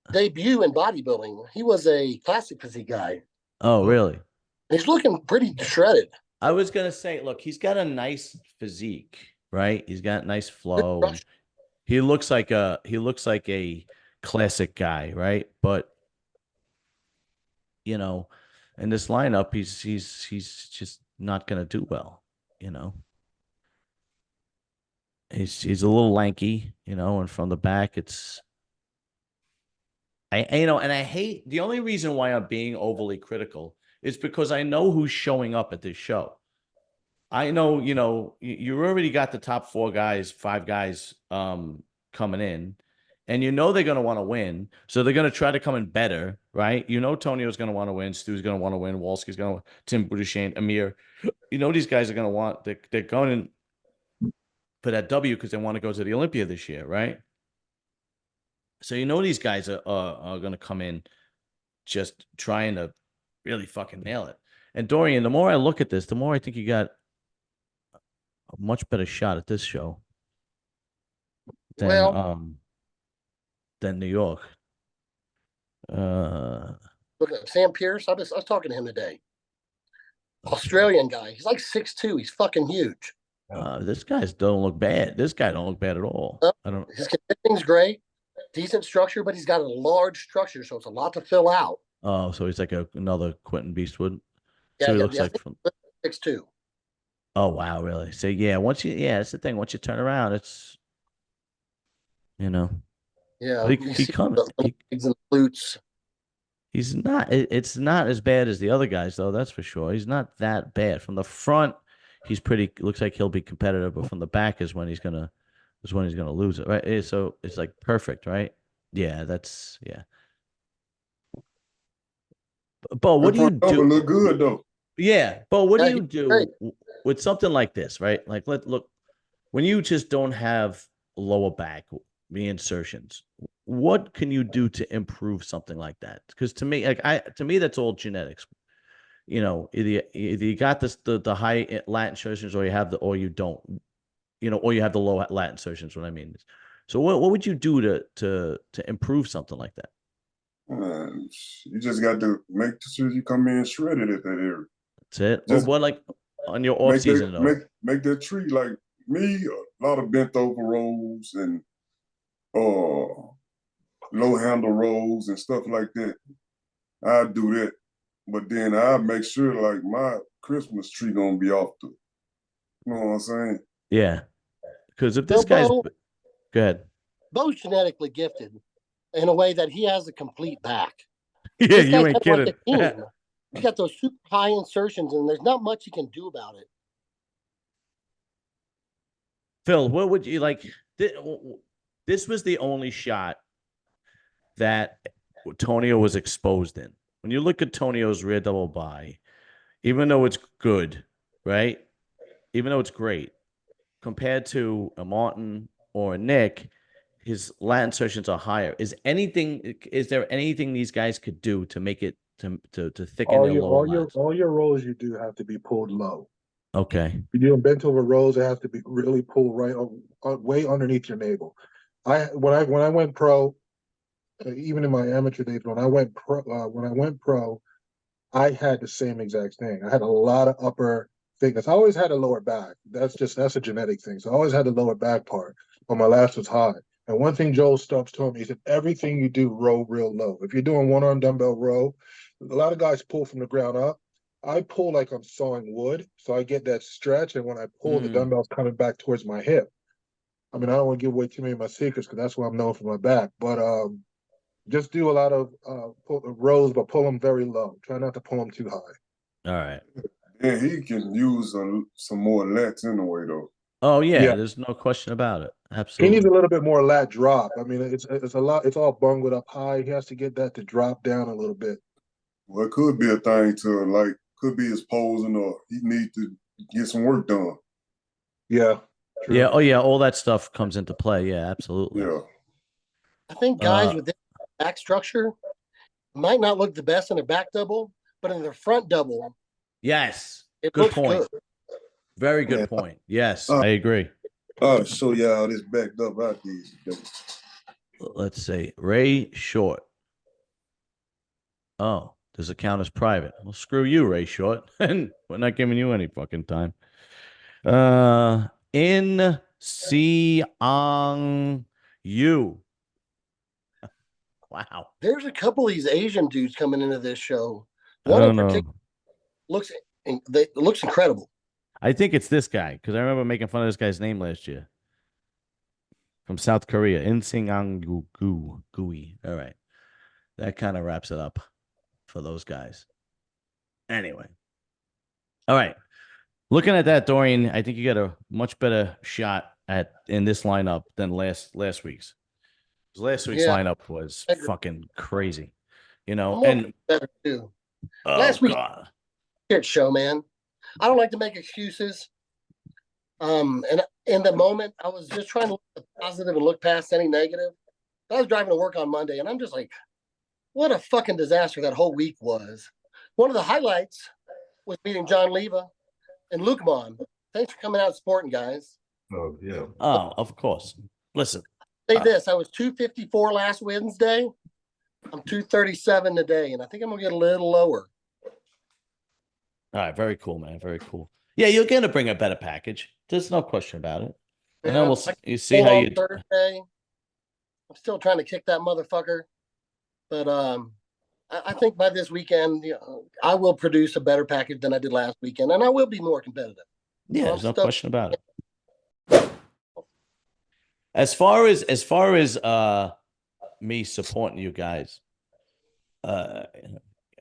a debut in bodybuilding. He was a classic physique guy. Oh, really? He's looking pretty shredded. I was going to say, look, he's got a nice physique, right? He's got nice flow. He looks like a classic guy, right? But in this lineup, he's just not going to do well. He's a little lanky, and from the back, it's and I hate the only reason why I'm being overly critical is because I know who's showing up at this show. I know, you already got the top 5 guys coming in, and they're going to want to win. So they're going to try to come in better, right? Tonio's going to want to win. Stu's going to want to win. Wolski's going to Tim Budishane, Amir. These guys are going to want, they're going in for that W because they want to go to the Olympia this year, right? So these guys are going to come in just trying to really fucking nail it. And Dorian, the more I look at this, the more I think you got a much better shot at this show than New York. Look at Sam Pierce. I was talking to him today. Australian guy. He's like 6'2". He's fucking huge. This guy don't look bad. This guy don't look bad at all. His conditioning's great. Decent structure, but he's got a large structure, so it's a lot to fill out. Oh, so he's like another Quentin Beastwood. Yeah, so he looks like from 6'2". Oh wow, really? So that's the thing. Once you turn around, it's Yeah, he comes. Legs and glutes. He's not. It's not as bad as the other guys, though. That's for sure. He's not that bad. From the front, he's pretty. Looks like he'll be competitive, but from the back is when he's gonna lose it, right? So it's like perfect, right? Yeah, that's yeah. But what do you do? Look good though. Yeah, but what do you do with something like this, right? Like look, when you just don't have lower back reinsertions, what can you do to improve something like that? Because to me, that's all genetics. Either you got the high lat insertions, or you have or you don't. Or you have the low lat insertions. What I mean is, so what would you do to improve something like that? You just got to make sure you come in shredded at that area. That's it. Just, what like on your off season though? Make that tree like me. A lot of bent over rolls and low handle rolls and stuff like that. I do that, but then I make sure like my Christmas tree gonna be off the. You know what I'm saying? Yeah, because if this guy's Bo, go ahead. Bo's genetically gifted in a way that he has a complete back. Yeah, This you guy's ain't kind of kidding. like a team. He's got those super high insertions, and there's not much he can do about it. Phil, what would you like? This was the only shot that Tonio was exposed in. When you look at Tonio's rear double by, even though it's good, right? Even though it's great, compared to a Martin or a Nick, his lat insertions are higher. Is there anything these guys could do to make it to thicken their lower lats? All your rolls you do have to be pulled low. Okay. If you're doing bent over rolls, it has to be really pulled right way underneath your navel. When I went pro, even in my amateur days, when I went pro, I had the same exact thing. I had a lot of upper thickness. I always had a lower back. That's a genetic thing. So I always had the lower back part, but my lats was high. And one thing Joel Stubbs told me, he said, everything you do, row real low. If you're doing one arm dumbbell row, a lot of guys pull from the ground up. I pull like I'm sawing wood, so I get that stretch. And when I pull, the dumbbell's coming back towards my hip. I mean, I don't want to give away too many of my secrets because that's what I'm known for my back. But just do a lot of rows, but pull them very low. Try not to pull them too high. All right. Yeah, he can use some more lats anyway, though. Oh yeah, there's no question about it. Absolutely. He needs a little bit more lat drop. I mean, it's a lot. It's all bungled up high. He has to get that to drop down a little bit. Well, it could be a thing to like, could be his posing, or he needs to get some work done. Yeah. True. Yeah. Oh yeah. All that stuff comes into play. Yeah. Absolutely. Yeah. I think guys with this back structure might not look the best in a back double, but in their front double, yes, it good looks point. good. Very good point. Yes, I agree. I'll show y'all this backed up out these. Let's see. Ray Short. Oh, does it count as private? Well, screw you, Ray Short. And we're not giving you any fucking time. In Siang Yu. Wow. There's a couple of these Asian dudes coming into this show. One in particular looks incredible. I think it's this guy because I remember making fun of this guy's name last year. From South Korea, Insingang Gui. All right. That kind of wraps it up for those guys. Anyway. All right. Looking at that, Dorian, I think you got a much better shot in this lineup than last week's. Last week's lineup was fucking crazy. You know, and better too. Last week show, man. I don't like to make excuses. And in the moment, I was just trying to look positive and look past any negative. I was driving to work on Monday, and I'm just like, what a fucking disaster that whole week was. One of the highlights was meeting John Leva and Luke Mon. Thanks for coming out and supporting, guys. Oh, yeah. Oh, of course. Listen. Say this, I was 254 last Wednesday. I'm 237 today, and I think I'm going to get a little lower. All right, very cool, man. Very cool. Yeah, you're going to bring a better package. There's no question about it. And then you see how you Thursday. I'm still trying to kick that motherfucker, but I think by this weekend, I will produce a better package than I did last weekend, and I will be more competitive. Yeah, there's no question about it. As far as me supporting you guys, I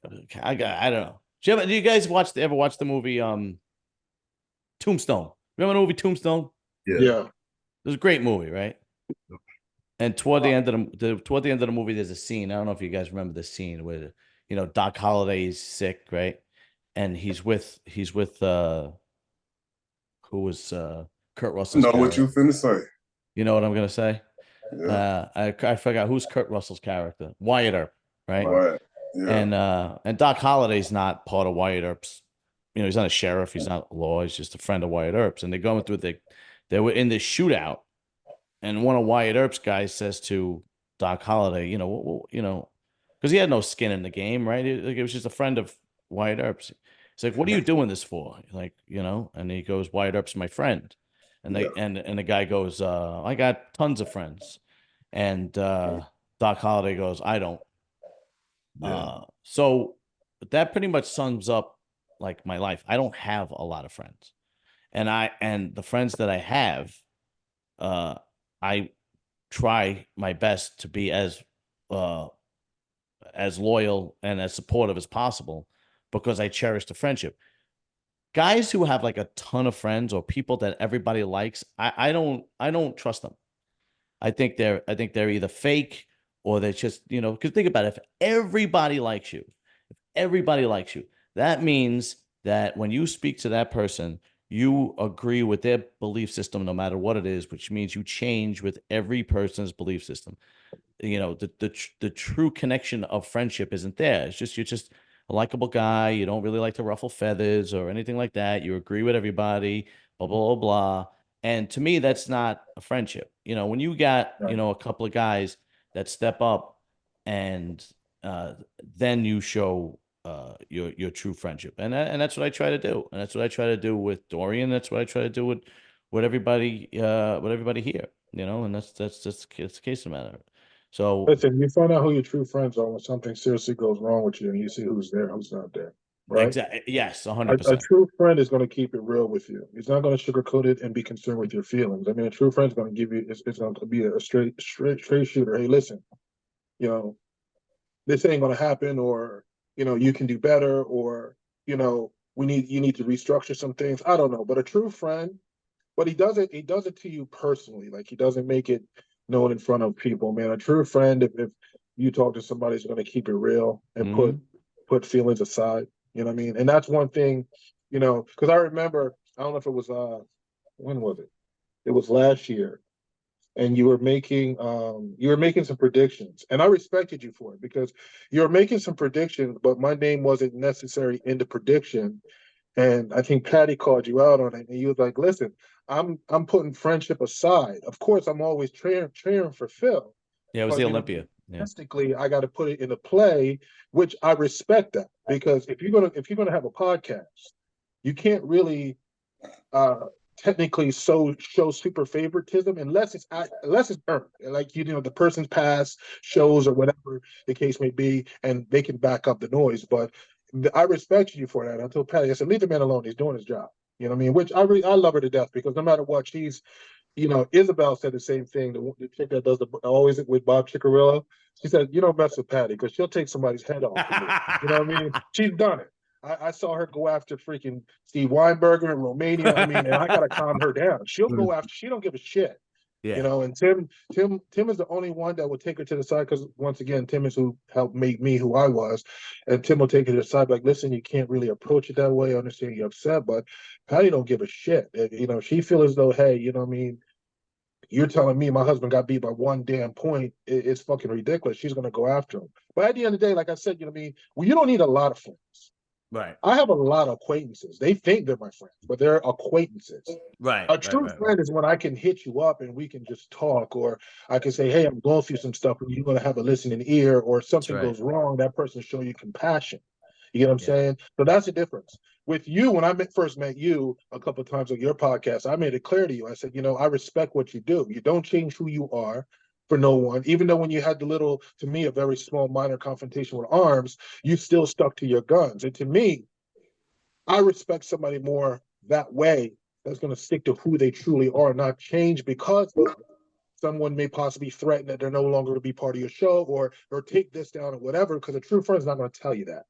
don't know. Do you guys ever watch the movie Tombstone? Remember the movie Tombstone? Yeah. It was a great movie, right? And toward the end of the movie, there's a scene. I don't know if you guys remember the scene where Doc Holliday's sick, right? And he's with who was Kurt Russell's know character. what you finna say. You know what I'm gonna say? Yeah. I forgot who's Kurt Russell's character. Wyatt Earp, right? Right. Yeah. And Doc Holliday's not part of Wyatt Earp's. He's not a sheriff. He's not law. He's just a friend of Wyatt Earp's. And they're going through they were in this shootout, and one of Wyatt Earp's guys says to Doc Holliday, because he had no skin in the game, right? It was just a friend of Wyatt Earp's. He's like, "What are you doing this for?" And he goes, "Wyatt Earp's my friend." And and the guy goes, "I got tons of friends." And Doc Holliday goes, I don't. Yeah. So that pretty much sums up like my life. I don't have a lot of friends. And the friends that I have, I try my best to be uh as loyal and as supportive as possible because I cherish the friendship. Guys who have like a ton of friends or people that everybody likes, I don't trust them. I think they're either fake or they're just, because think about it. If everybody likes you, that means that when you speak to that person, you agree with their belief system no matter what it is, which means you change with every person's belief system. The true connection of friendship isn't there. It's just you're just a likable guy. You don't really like to ruffle feathers or anything like that. You agree with everybody, blah blah blah blah. And to me, that's not a friendship. When you got Right. a couple of guys that step up and then you show your true friendship, and that's what I try to do, and that's what I try to do with Dorian. That's what I try to do with everybody here. And that's the case of the matter. So Listen, you find out who your true friends are when something seriously goes wrong with you, and you see who's there, who's not there, right? exactly, yes, A 100%. true friend is going to keep it real with you. He's not going to sugarcoat it and be concerned with your feelings. I mean, a true friend is going to give you. It's going to be a straight shooter. Hey, listen, you know, this ain't going to happen, or you can do better, or you need to restructure some things. I don't know, but a true friend, but he does it to you personally. Like he doesn't make it known in front of people, man. A true friend, if you talk to somebody, is going to keep it real and Mhm. put feelings aside. You know what I mean? And that's one thing, because I remember, I don't know if it was when was it? It was last year, and you were making some predictions, and I respected you for it because you were making some predictions, but my name wasn't necessary in the prediction, and I think Patty called you out on it, and you was like, "Listen, I'm putting friendship aside. Of course, I'm always cheering for Phil, Yeah, it was but the Olympia. Yeah. realistically, I got to put it into play, which I respect that because if you're gonna have a podcast, you can't really uh technically show super favoritism unless it's earned, like the person's past shows or whatever the case may be, and they can back up the noise. But I respect you for that. Until Patty, I said, leave the man alone. He's doing his job. You know what I mean? Which I love her to death because no matter what, Isabel said the same thing. The chick that does always with Bob Chicarillo. She said, "You don't mess with Patty because she'll take somebody's head off for you." You know what I mean? She's done it. I saw her go after freaking Steve Weinberger in Romania. I mean, and I gotta calm her down. She'll go after. She don't give a shit. Yeah. And Tim is the only one that would take her to the side because once again, Tim is who helped make me who I was, and Tim will take her to the side like, listen, you can't really approach it that way. I understand you're upset, but Patty don't give a shit. She feel as though, hey, you know what I mean, you're telling me my husband got beat by one damn point. It's fucking ridiculous. She's gonna go after him. But at the end of the day, like I said, you know what I mean? Well, you don't need a lot of friends. Right. I have a lot of acquaintances. They think they're my friends, but they're acquaintances. Right. A true friend is when I can hit you up and we can just talk, or I can say, hey, I'm going through some stuff and you're going to have a listening ear, or That's something right. goes wrong, that person show you compassion. You get what I'm Yeah. saying? So that's the difference. With you, when I first met you a couple of times on your podcast, I made it clear to you. I said, I respect what you do. You don't change who you are for no one. Even though when you had the little, to me, a very small minor confrontation with Arms, you still stuck to your guns. And to me, I respect somebody more that way that's going to stick to who they truly are, not change because someone may possibly threaten that they're no longer to be part of your show or take this down or whatever. Because a true friend is not going to tell you that.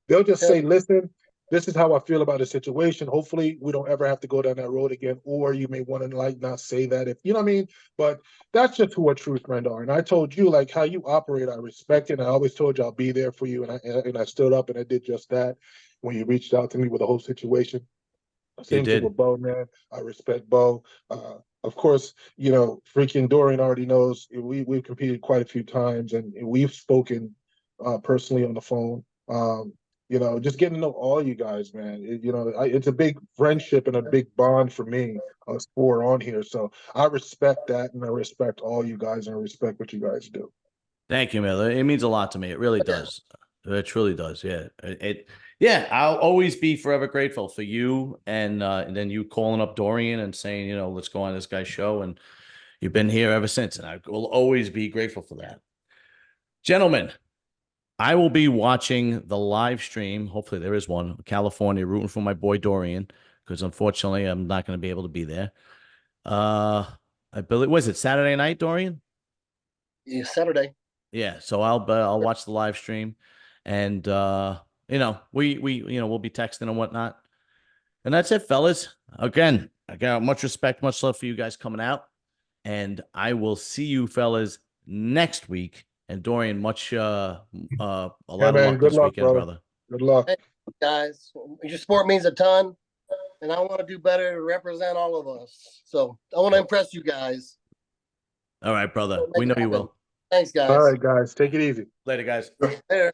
They'll just say, "Listen, this is how I feel about the situation. Hopefully, we don't ever have to go down that road again." Or you may want to not say that if you know what I mean. But that's just who a true friend are. And I told you like how you operate. I respect it. And I always told you I'll be there for you. And I stood up and I did just that when you reached out to me with the whole situation. You Same thing did. with Bo, man. I respect Bo. Of course, freaking Dorian already knows we've competed quite a few times and we've spoken personally on the phone. Just getting to know all you guys, man. It's a big friendship and a big bond for me, us four on here. So I respect that, and I respect all you guys, and I respect what you guys do. Thank you, Miller. It means a lot to me. It really does. It truly does. Yeah. Yeah. I'll always be forever grateful for you and then you calling up Dorian and saying, let's go on this guy's show. And you've been here ever since. And I will always be grateful for that. Gentlemen, I will be watching the live stream. Hopefully there is one. California, rooting for my boy Dorian, because unfortunately I'm not going to be able to be there. I believe, was it Saturday night, Dorian? Yeah, Saturday. Yeah, so I'll watch the live stream, and you know, we'll be texting and whatnot. And that's it, fellas. Again, I got much respect, much love for you guys coming out. And I will see you fellas next week. And Dorian, much a lot of luck Good this luck, weekend, brother. brother. Good luck. Hey, guys, your sport means a ton, and I want to do better to represent all of us. So I want to impress you guys. All right, brother. We know you will. Thanks, guys. All right, guys. Take it easy. Later, guys. Later.